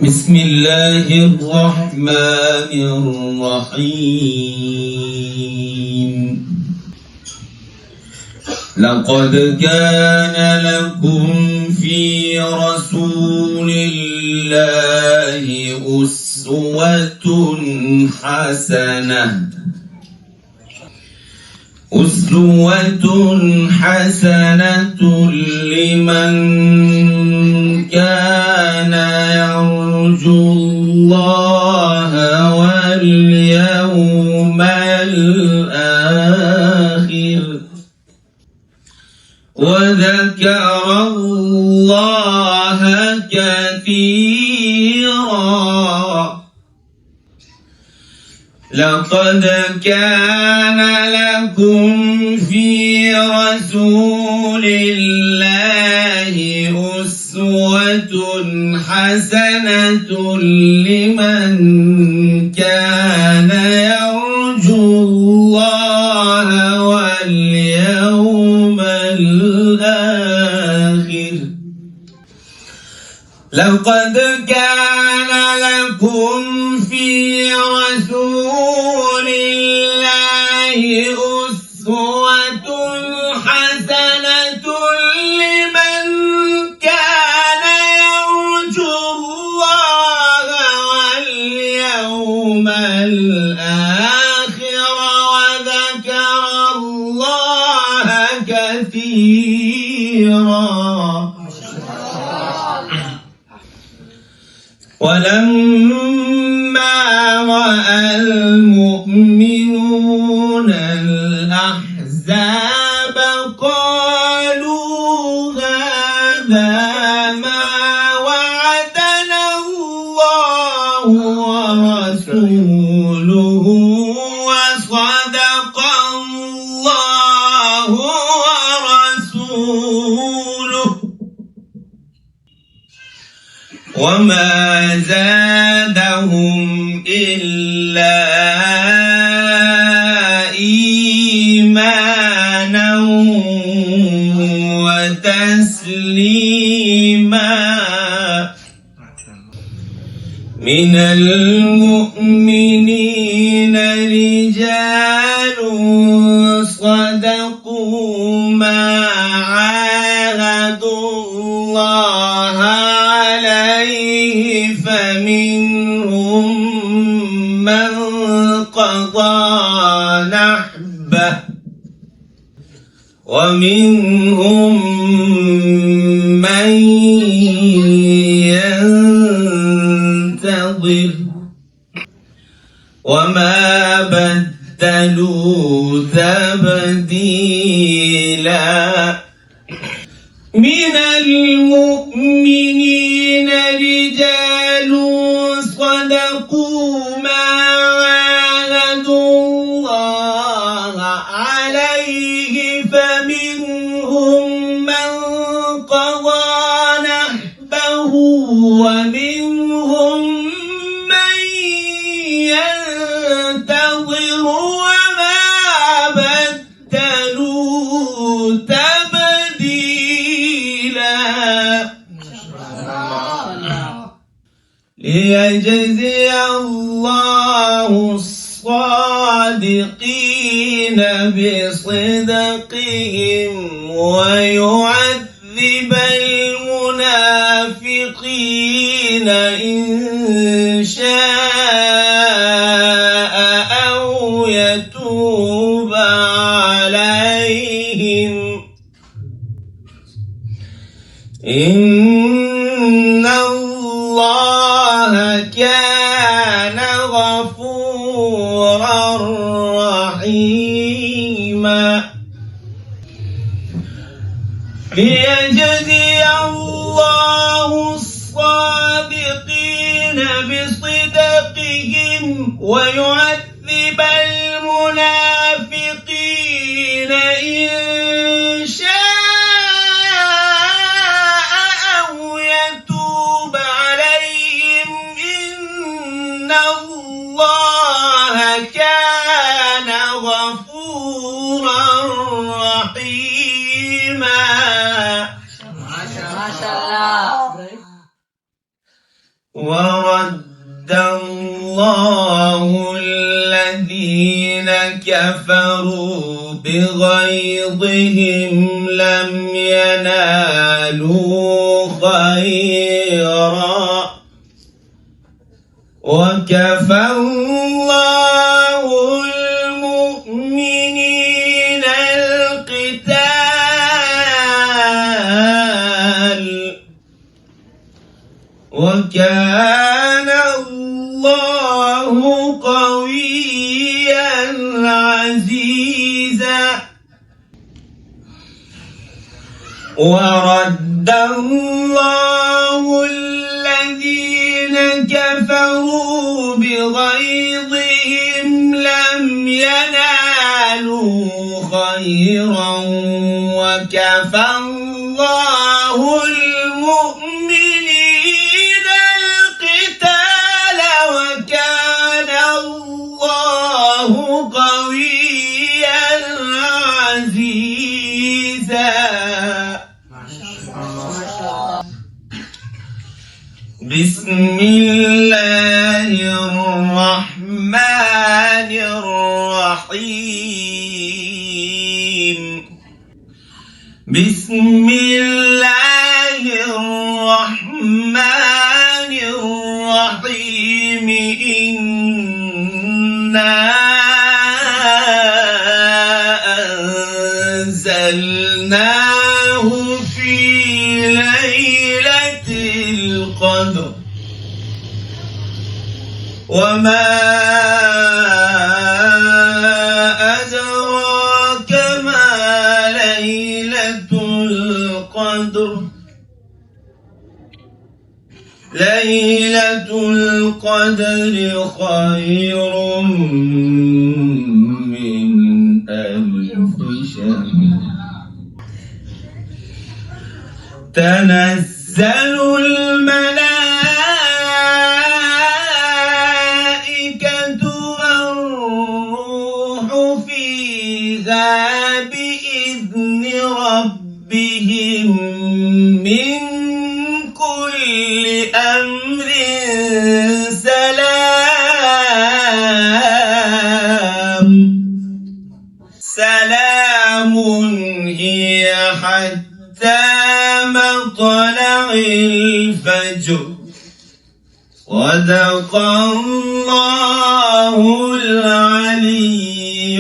بسم الله الرحمن الرحيم. لقد كان لكم في رسول الله أسوة حسنة لمن كان يرجو الله واليوم الآخر وذكر الله كثيرا. لقد كان لكم في رسول الله أسوة حسنة لمن كان يرجو الله واليوم الآخر. لقد كان لكم في رسول الله أسوة حسنة لمن كان يرجو الله واليوم الآخر وذكر الله كثيرا. ولما رأى المؤمنون الأحزاب قالوا هذا ما وعدنا الله ورسوله وصدق الله ورسوله. وما زادهم إلا إيمانا وتسليما. من المؤمنين رجال صدقوا ما عاهدوا الله عليه فمنهم من قضى نحبه ومنهم من ينتظر وما بدلوا تبديلا. من المؤمنين رجال صدقوا ما عاهدوا الله عليه فمنهم من قضى نحبه ومنهم من ينتظر وما بدلوا ليجزي الله الصادقين بصدقهم ويعذب المنافقين إن شاء أو يتوب عليهم. إن الله كان غفورا رحيما. ليجزي الله الصادقين بصدقهم ويعذب المنافقين إن شاء أو يتوب عليهم. إن الله كان غفورا رحيما. ما شاء الله. ورد الله الذين كفروا بغيظهم لم ينالوا خيرا وكفى الله المؤمنين القتال وكان الله قويا عزيزا ورد الله الذين كفروا بغيظهم لم ينالوا خيرا وكفى الله المؤمنين القتال وكان الله قويا عزيزا. بسم الله الرحمن الرحيم. بسم الله الرحمن الرحيم. إنا أنزلناه في ليلة القدر وما أدراك ما ليلة القدر. ليلة القدر خير من ألف شهر. تنزل الملائكة والروح فيها بإذن ربهم من كل أمر سلام. سلام هي حتى مطلع الفجر. صدق الله العلي